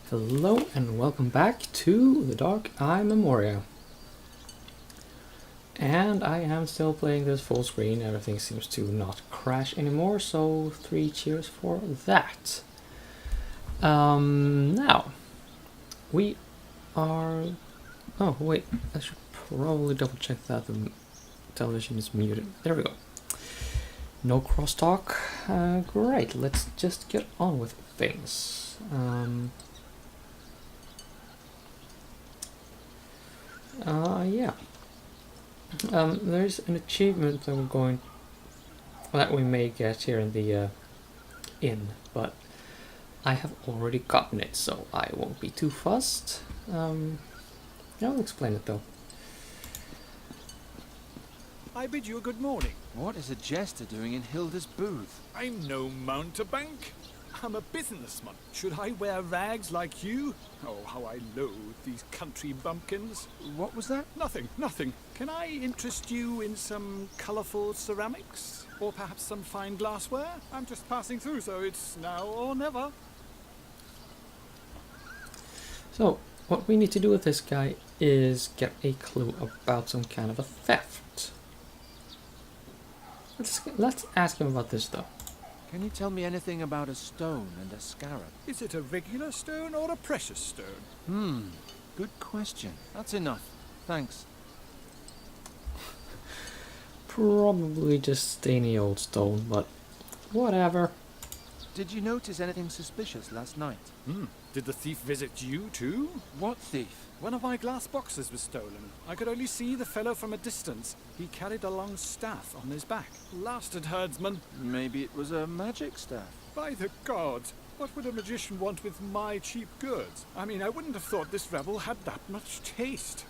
Hello and welcome back to the Dark Eye Memorial. And I am still playing this full screen, everything seems to not crash anymore, so 3 cheers for that. Now, we are... Oh wait, I should probably double check that the television is muted. There we go. No crosstalk. Great, let's just get on with things. Yeah. There's an achievement that we may get here in the inn, but I have already gotten it, so I won't be too fussed. I'll explain it though. I bid you a good morning. What is a jester doing in Hilda's booth? I'm no mountebank. I'm a businessman. Should I wear rags like you? Oh, how I loathe these country bumpkins. What was that? Nothing. Can I interest you in some colourful ceramics? Or perhaps some fine glassware? I'm just passing through, so it's now or never. So, what we need to do with this guy is get a clue about some kind of a theft. Let's ask him about this though. Can you tell me anything about a stone and a scarab? Is it a regular stone or a precious stone? Good question. That's enough. Thanks. Probably just any old stone, but whatever. Did you notice anything suspicious last night? Did the thief visit you too? What thief? One of my glass boxes was stolen. I could only see the fellow from a distance. He carried a long staff on his back. Blasted herdsman. Maybe it was a magic staff. By the gods, what would a magician want with my cheap goods? I mean, I wouldn't have thought this rebel had that much taste.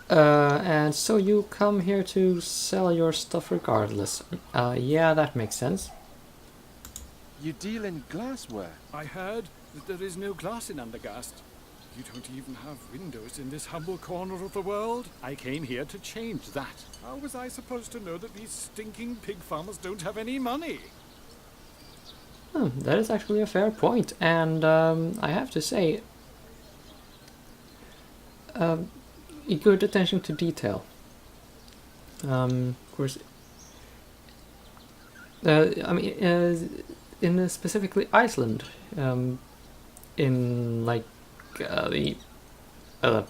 And so you come here to sell your stuff regardless. Yeah, that makes sense. You deal in glassware? I heard that there is no glass in Undergast. You don't even have windows in this humble corner of the world. I came here to change that. How was I supposed to know that these stinking pig farmers don't have any money? That is actually a fair point, and I have to say, good attention to detail. Of course, I mean, in specifically Iceland, in like the 11th,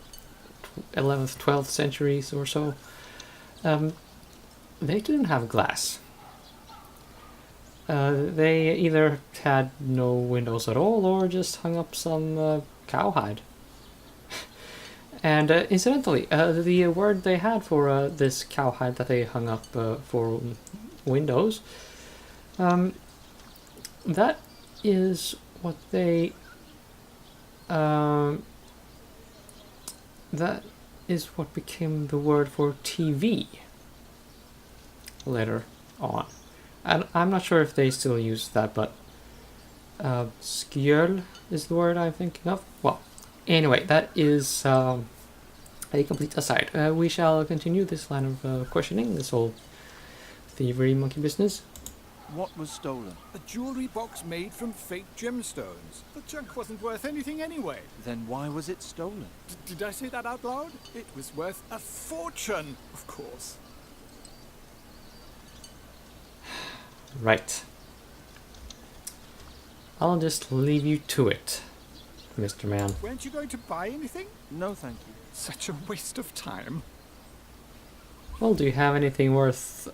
12th centuries or so, they didn't have glass. They either had no windows at all or just hung up some cowhide. And incidentally, the word they had for this cowhide that they hung up for windows, that is what they that is what became the word for TV later on. And I'm not sure if they still use that, but skjöl is the word I'm thinking of. Well, anyway, that is a complete aside. We shall continue this line of questioning, this whole thievery monkey business. What was stolen? A jewelry box made from fake gemstones. The junk wasn't worth anything anyway. Then why was it stolen? Did I say that out loud? It was worth a fortune, of course. Right. I'll just leave you to it, Mr. Man. Weren't you going to buy anything? No, thank you. Such a waste of time. Well, do you have anything worth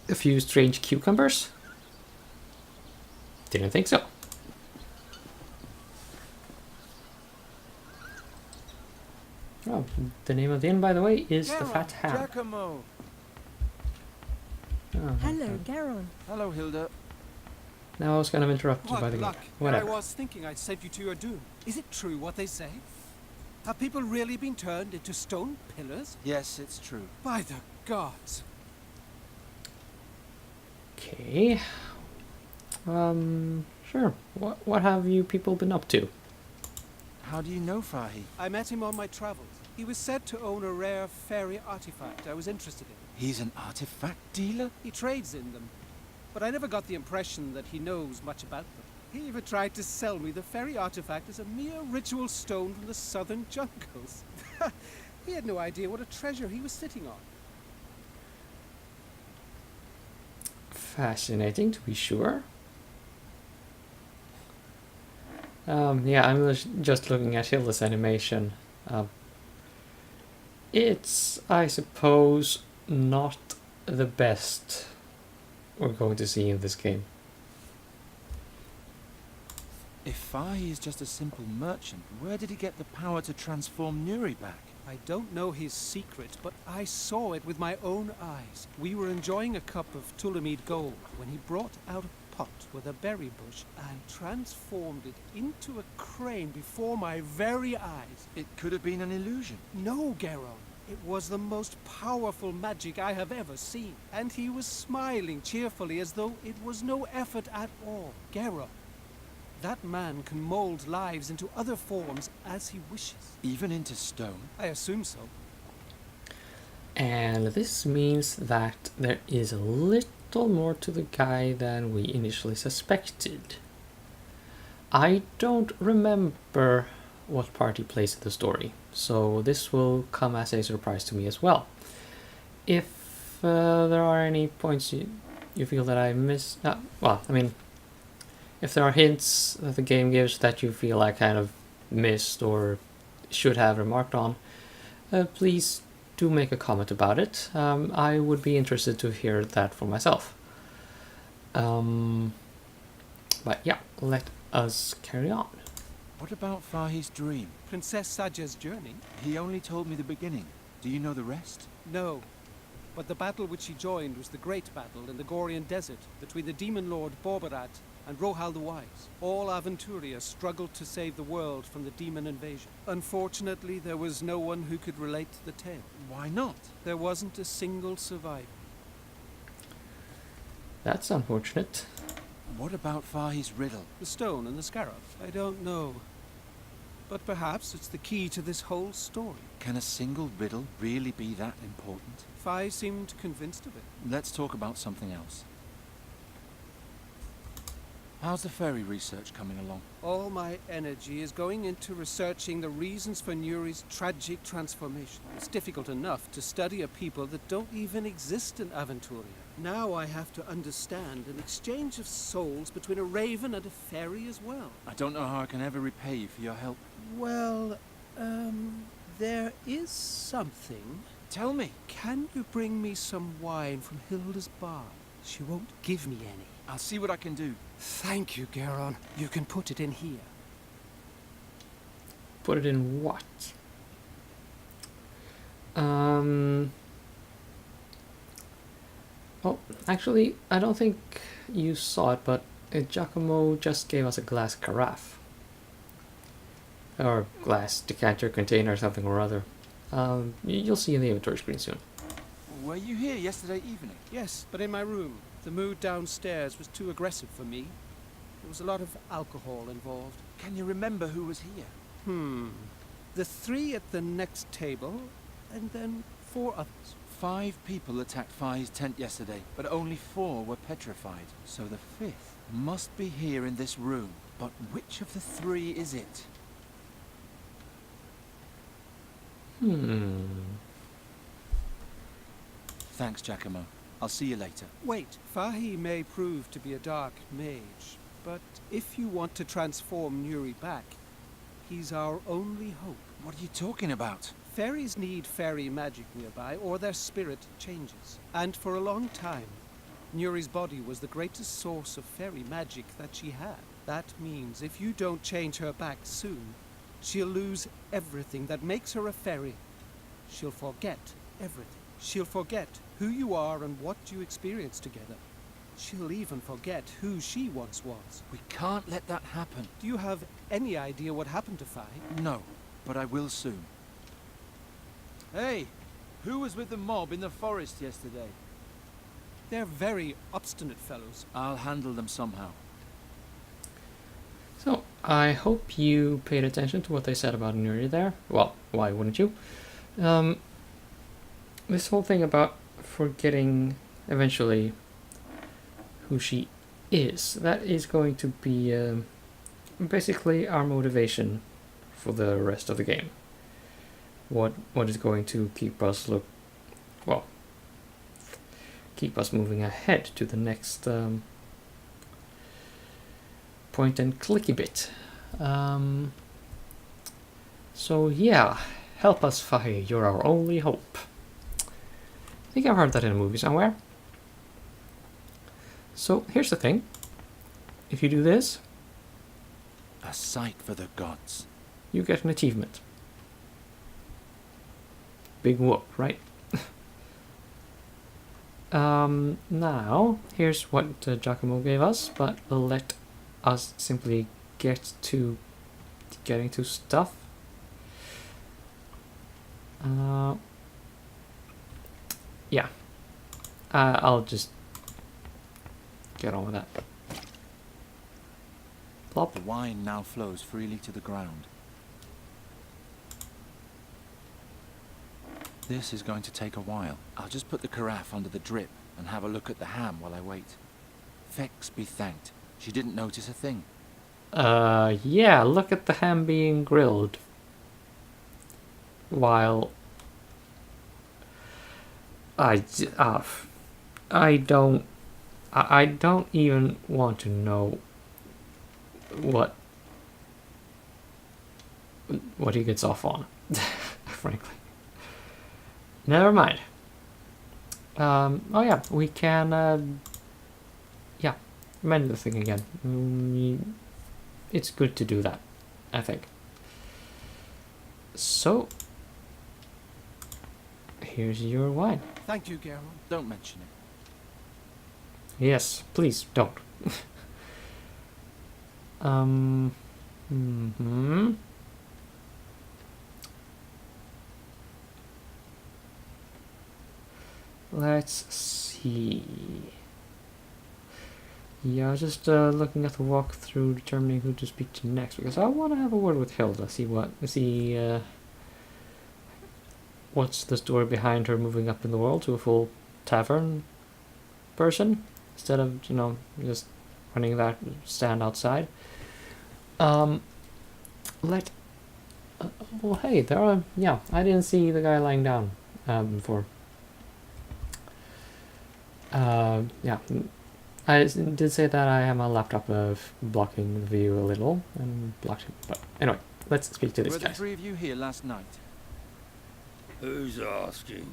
a few strange cucumbers? Didn't think so. Oh, the name of the inn, by the way, is the Fat Ham. Giacomo! Oh, Hello, okay. Garon. Hello, Hilda. Now I was kind of interrupted What by the luck. game. I Whatever. was thinking I'd sent you to your doom. Is it true what they say? Have people really been turned into stone pillars? Yes, it's true. By the gods. Okay. Sure. What have you people been up to? How do you know Fahi? I met him on my travels. He was said to own a rare fairy artifact I was interested in. He's an artifact dealer? He trades in them, but I never got the impression that he knows much about them. He even tried to sell me the fairy artifact as a mere ritual stone from the southern jungles. He had no idea what a treasure he was sitting on. Fascinating, to be sure. Yeah, I'm just looking at Hilda's animation. It's, I suppose, not the best we're going to see in this game. If Fahi is just a simple merchant, where did he get the power to transform Nuri back? I don't know his secret, but I saw it with my own eyes. We were enjoying a cup of Tulamid gold when he brought out a pot with a berry bush and transformed it into a crane before my very eyes. It could have been an illusion. No, Geron. It was the most powerful magic I have ever seen. And he was smiling cheerfully as though it was no effort at all. Geron. That man can mold lives into other forms as he wishes. Even into stone? I assume so. And this means that there is a little more to the guy than we initially suspected. I don't remember what part he plays in the story, so this will come as a surprise to me as well. If there are any points you feel that I missed, if there are hints that the game gives that you feel I kind of missed or should have remarked on, please do make a comment about it. I would be interested to hear that for myself. But yeah, let us carry on. What about Fahi's dream? Princess Saja's journey? He only told me the beginning. Do you know the rest? No. But the battle which he joined was the great battle in the Gorian desert between the demon lord Borbarat and Rohal the Wise. All Aventuria struggled to save the world from the demon invasion. Unfortunately, there was no one who could relate the tale. Why not? There wasn't a single survivor. That's unfortunate. What about Fahi's riddle? The stone and the scarab? I don't know. But perhaps it's the key to this whole story. Can a single riddle really be that important? Fi seemed convinced of it. Let's talk about something else. How's the fairy research coming along? All my energy is going into researching the reasons for Nuri's tragic transformation. It's difficult enough to study a people that don't even exist in Aventuria. Now I have to understand an exchange of souls between a raven and a fairy as well. I don't know how I can ever repay you for your help. Well, there is something. Tell me. Can you bring me some wine from Hilda's bar? She won't give me any. I'll see what I can do. Thank you, Geron. You can put it in here. Put it in what? Oh, actually, I don't think you saw it, but Giacomo just gave us a glass carafe. Or glass decanter container, something or other. You'll see in the inventory screen soon. Were you here yesterday evening? Yes, but in my room. The mood downstairs was too aggressive for me. There was a lot of alcohol involved. Can you remember who was here? The 3 at the next table, and then 4 others. 5 people attacked Fahi's tent yesterday, but only 4 were petrified. So the 5th must be here in this room. But which of the 3 is it? Thanks, Giacomo. I'll see you later. Wait, Fahi may prove to be a dark mage, but if you want to transform Nuri back, he's our only hope. What are you talking about? Fairies need fairy magic nearby, or their spirit changes. And for a long time, Nuri's body was the greatest source of fairy magic that she had. That means if you don't change her back soon, she'll lose everything that makes her a fairy. She'll forget everything. She'll forget who you are and what you experienced together. She'll even forget who she once was. We can't let that happen. Do you have any idea what happened to Fi? No, but I will soon. Hey, who was with the mob in the forest yesterday? They're very obstinate fellows. I'll handle them somehow. So, I hope you paid attention to what they said about Nuri there. Well, why wouldn't you? This whole thing about forgetting eventually who she that is going to be basically our motivation for the rest of the game. What is going to keep us keep us moving ahead to the next point and clicky bit. So yeah, help us, Faye, you're our only hope. I think I've heard that in a movie somewhere. So here's the thing. If you do this, A sight for the gods. you get an achievement. Big whoop, right? Now, here's what Giacomo gave us, but we'll let us simply get to getting to stuff. Yeah. I'll just get on with that. Plop. The wine now flows freely to the ground. This is going to take a while. I'll just put the carafe under the drip and have a look at the ham while I wait. Fex be thanked. She didn't notice a thing. Yeah, look at the ham being grilled. While I don't even want to know what he gets off on, frankly. Never mind. Oh yeah, we can yeah, mend the thing again. It's good to do that, I think. So here's your wine. Thank you, Geralt. Don't mention it. Yes, please don't. Let's see. Yeah, I was just looking at the walkthrough, determining who to speak to next, because I want to have a word with Hilda. See what's the story behind her moving up in the world to a full tavern person instead of just running that stand outside. Well, hey, there are. Yeah, I didn't see the guy lying down before. Yeah, I did say that I have my laptop blocking the view a little and blocked him. But anyway, let's speak to this Were guy. the three of you here last night? Who's asking?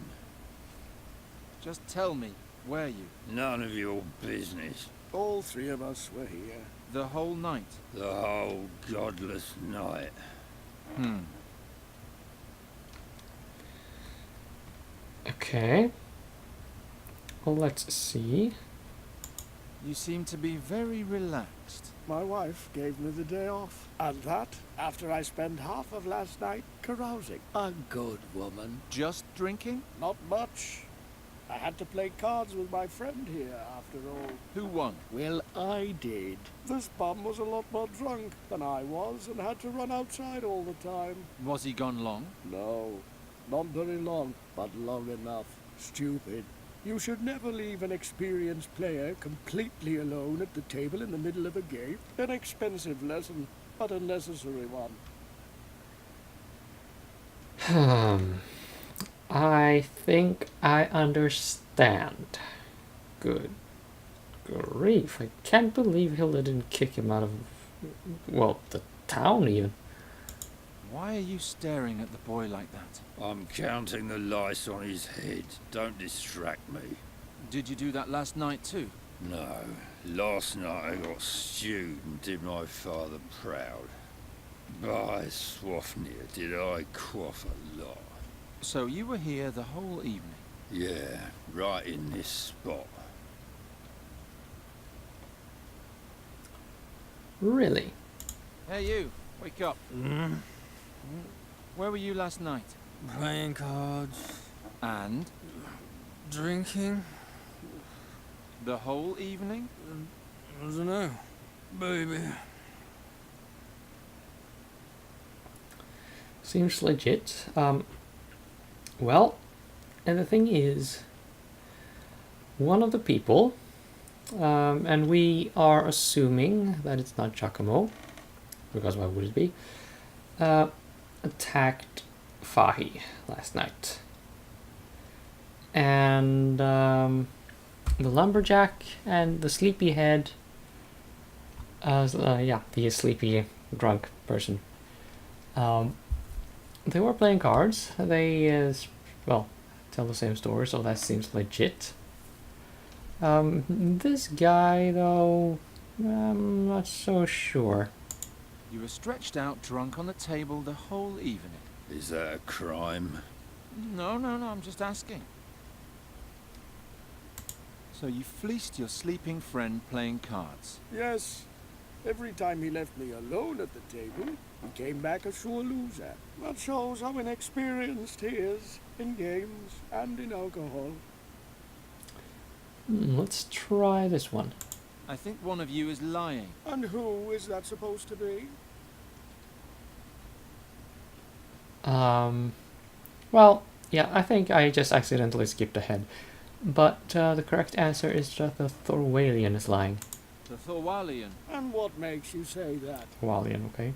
Just tell me, were you? None of your business. All three of us were here. The whole night? The whole godless night. Okay. Well, let's see. You seem to be very relaxed. My wife gave me the day off. And that after I spent half of last night carousing. A good woman. Just drinking? Not much. I had to play cards with my friend here, after all. Who won? Well, I did. This bum was a lot more drunk than I was and had to run outside all the time. Was he gone long? No, not very long, but long enough. Stupid. You should never leave an experienced player completely alone at the table in the middle of a game. An expensive lesson, but a necessary one. I think I understand. Good grief, I can't believe Hilda didn't kick him out of, well, the town even. Why are you staring at the boy like that? I'm counting the lice on his head. Don't distract me. Did you do that last night too? No. Last night I got stewed and did my father proud. By Swafnir, did I quaff a lot. So you were here the whole evening? Yeah, right in this spot. Really? Hey you, wake up. Where were you last night? Playing cards, And? drinking, The whole evening? I don't know, baby. Seems legit. Well, and the thing is, one of the people And we are assuming that it's not Giacomo, because why would it be? Attacked Fahi last night. And the lumberjack and the sleepyhead, the sleepy drunk person. They were playing cards. They, tell the same story, so that seems legit. This guy, though, I'm not so sure. You were stretched out drunk on the table the whole evening. Is that a crime? No, I'm just asking. So you fleeced your sleeping friend playing cards. Yes. Every time he left me alone at the table, he came back a sure loser. That shows how inexperienced he is in games and in alcohol. Let's try this one. I think one of you is lying. And who is that supposed to be? Well, yeah, I think I just accidentally skipped ahead. But the correct answer is that the Thorwalian is lying. The Thorwalian. And what makes you say that? Thorwalian, okay.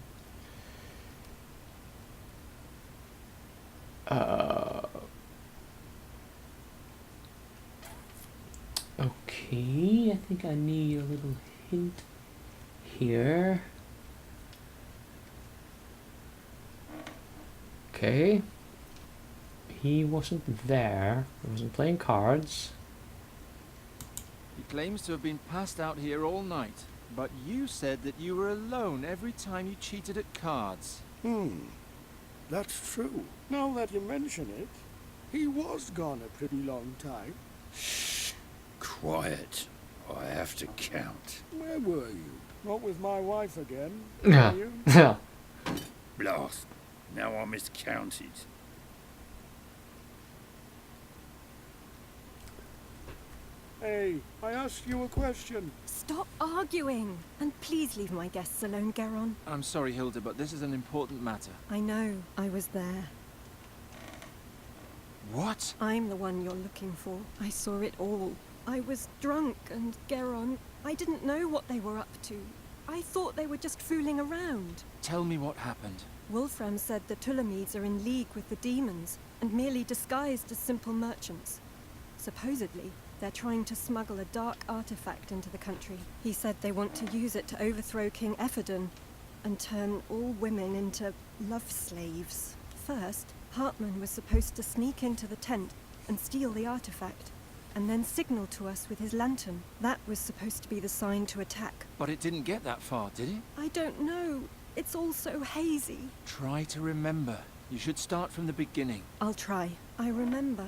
Okay, I think I need a little hint here. Okay. He wasn't there. He wasn't playing cards. He claims to have been passed out here all night, but you said that you were alone every time you cheated at cards. That's true. Now that you mention it, he was gone a pretty long time. Shh. Quiet. I have to count. Where were you? Not with my wife again, Yeah. were you? Yeah. Blast. Now I miscounted. Hey, I asked you a question. Stop arguing! And please leave my guests alone, Geron. I'm sorry, Hilda, but this is an important matter. I know. I was there. What? I'm the one you're looking for. I saw it all. I was drunk, and Geron, I didn't know what they were up to. I thought they were just fooling around. Tell me what happened. Wolfram said the Tulamides are in league with the demons, and merely disguised as simple merchants. Supposedly, they're trying to smuggle a dark artifact into the country. He said they want to use it to overthrow King Ephedon and turn all women into love slaves. First, Hartman was supposed to sneak into the tent and steal the artifact, and then signal to us with his lantern. That was supposed to be the sign to attack. But it didn't get that far, did it? I don't know. It's all so hazy. Try to remember. You should start from the beginning. I'll try. I remember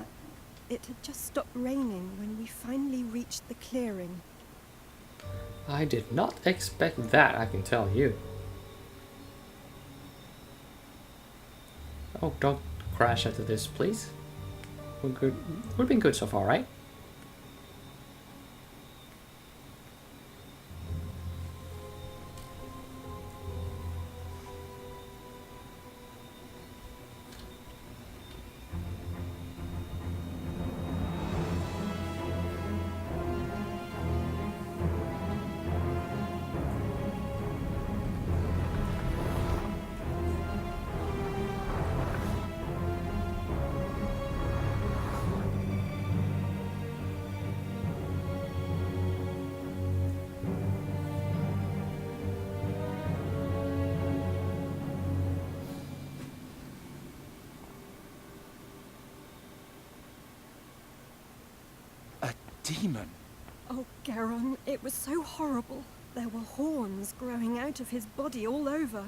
it had just stopped raining when we finally reached the clearing. I did not expect that, I can tell you. Oh, don't crash into this, please. We're good. We've been good so far, right? Demon. Oh, Geron, it was so horrible. There were horns growing out of his body all over,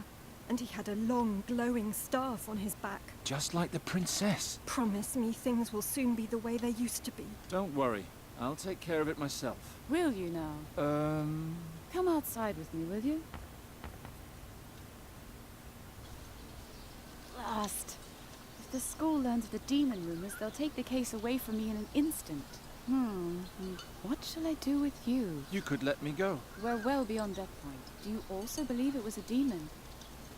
and he had a long, glowing staff on his back. Just like the princess. Promise me things will soon be the way they used to be. Don't worry. I'll take care of it myself. Will you now? Come Come outside with me, will you? Blast. If the school learns of the demon rumors, they'll take the case away from me in an instant. And what shall I do with you? You could let me go. We're well beyond that point. Do you also believe it was a demon?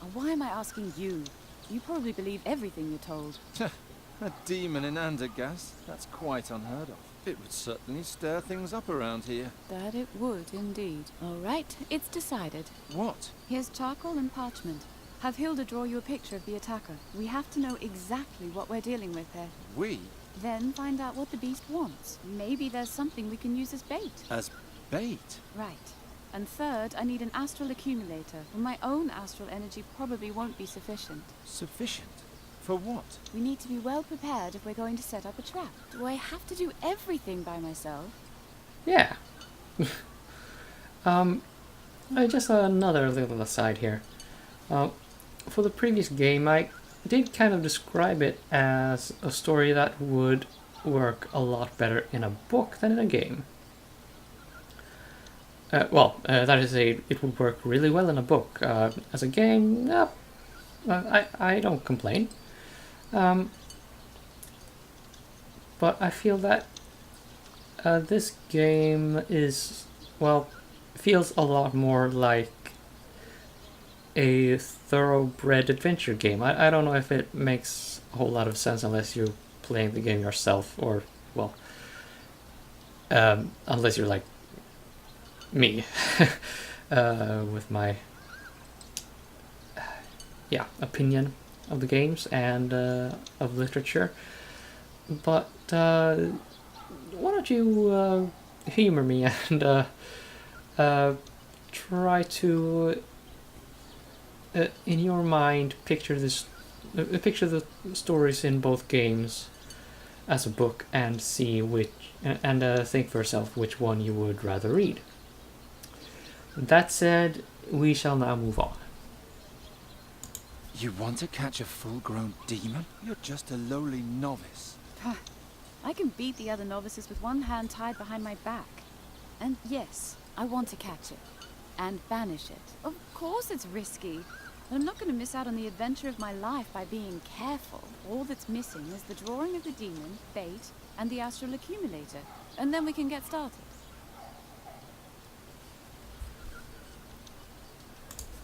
And why am I asking you? You probably believe everything you're told. A demon in Andergast? That's quite unheard of. It would certainly stir things up around here. That it would, indeed. All right, it's decided. What? Here's charcoal and parchment. Have Hilda draw you a picture of the attacker. We have to know exactly what we're dealing with here. We? Then find out what the beast wants. Maybe there's something we can use as bait. As bait? Right. And third, I need an astral accumulator. My own astral energy probably won't be sufficient. Sufficient? For what? We need to be well prepared if we're going to set up a trap. Do I have to do everything by myself? Yeah. Just another little aside here. For the previous game, I did kind of describe it as a story that would work a lot better in a book than in a game. That is it would work really well in a book. As a game, no, I don't complain. But I feel that this game feels a lot more like a thoroughbred adventure game. I don't know if it makes a whole lot of sense unless you're playing the game yourself, or, well, unless you're like me, with my opinion of the games and of literature. But why don't you humor me and try to, in your mind, picture the stories in both games as a book and see think for yourself which one you would rather read. That said, we shall now move on. You want to catch a full-grown demon? You're just a lowly novice. I can beat the other novices with one hand tied behind my back. And yes, I want to catch it. And banish it. Of course it's risky. But I'm not going to miss out on the adventure of my life by being careful. All that's missing is the drawing of the demon, bait, and the astral accumulator. And then we can get started.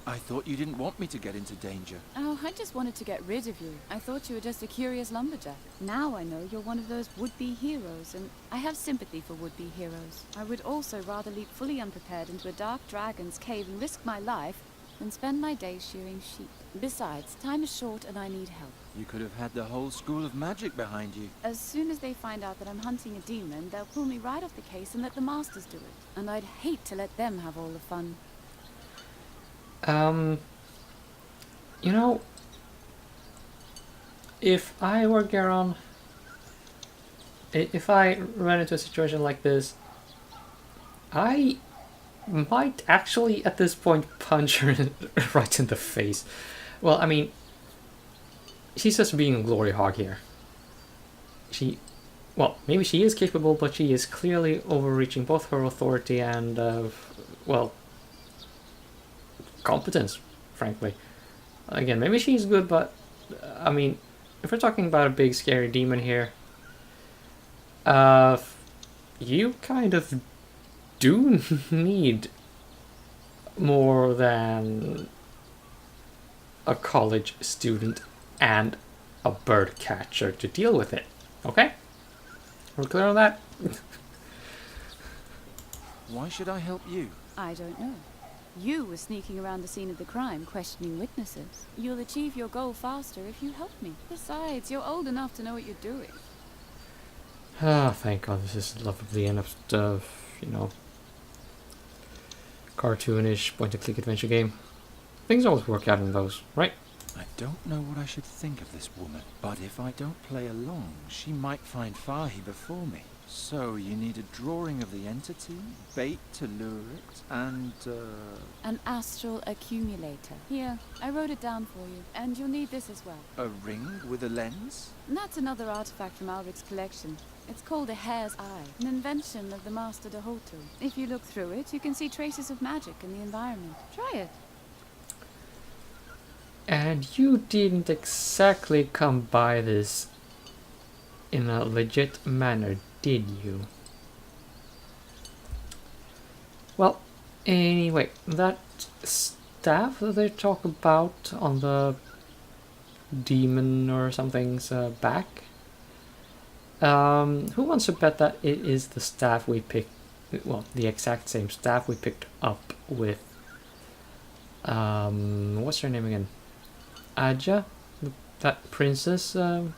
I thought you didn't want me to get into danger. Oh, I just wanted to get rid of you. I thought you were just a curious lumberjack. Now I know you're one of those would-be heroes, and I have sympathy for would-be heroes. I would also rather leap fully unprepared into a dark dragon's cave and risk my life than spend my days shearing sheep. Besides, time is short and I need help. You could have had the whole school of magic behind you. As soon as they find out that I'm hunting a demon, they'll pull me right off the case and let the masters do it. And I'd hate to let them have all the fun. You know, if I were Garon, if I ran into a situation like this, I might actually at this point punch her right in the face. Well, I mean, she's just being a glory hog here. Maybe she is capable, but she is clearly overreaching both her authority and, competence, frankly. Again, maybe she's good, but I mean, if we're talking about a big scary demon here, you kind of do need more than a college student and a bird catcher to deal with it. Okay? We're clear on that? Why should I help you? I don't know. You were sneaking around the scene of the crime, questioning witnesses. You'll achieve your goal faster if you help me. Besides, you're old enough to know what you're doing. Ah, thank God, this is lovely enough stuff, cartoonish point-and-click adventure game. Things always work out in those, right? I don't know what I should think of this woman, but if I don't play along, she might find Fahi before me. So, you need a drawing of the entity, bait to lure it, and, An astral accumulator. Here, I wrote it down for you, and you'll need this as well. a ring with a lens? And that's another artifact from Alric's collection. It's called a hare's eye, an invention of the Master Dahotu. If you look through it, you can see traces of magic in the environment. Try it. And you didn't exactly come by this in a legit manner, did you? Well, anyway, that staff that they talk about on the demon or something's back, Who wants to bet that it is the staff we picked? Well, the exact same staff we picked up with. What's her name again? Aja, that princess who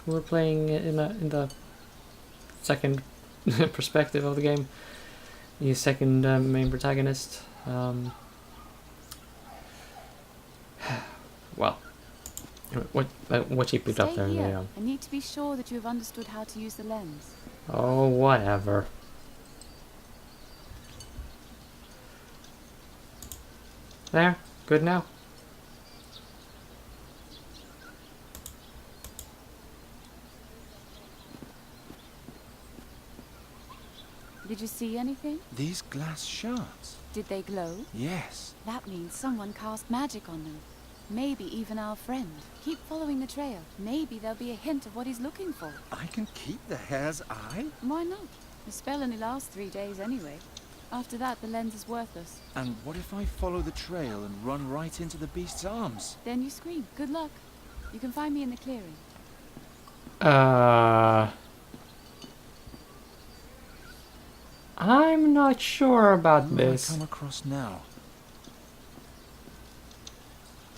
we're playing in the second perspective of the game. The second main protagonist. Well, what she picked up there. Stay here. Yeah. I need to be sure that you have understood how to use the lens. Oh, whatever. There, good now. Did you see anything? These glass shards? Did they glow? Yes. That means someone cast magic on them. Maybe even our friend. Keep following the trail. Maybe there'll be a hint of what he's looking for. I can keep the hare's eye? Why not? The spell only lasts 3 days anyway. After that, the lens is worthless. And what if I follow the trail and run right into the beast's arms? Then you scream. Good luck. You can find me in the clearing. I'm not sure about Who this. have I come across now?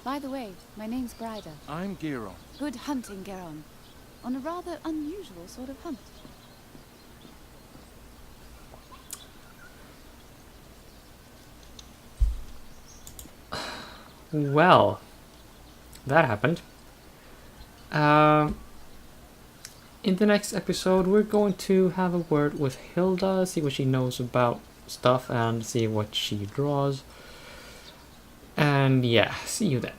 By the way, my name's Gryder. I'm Giron. Good hunting, Geron. On a rather unusual sort of hunt. Well, that happened. In the next episode, we're going to have a word with Hilda, see what she knows about stuff, and see what she draws. And yeah, see you then.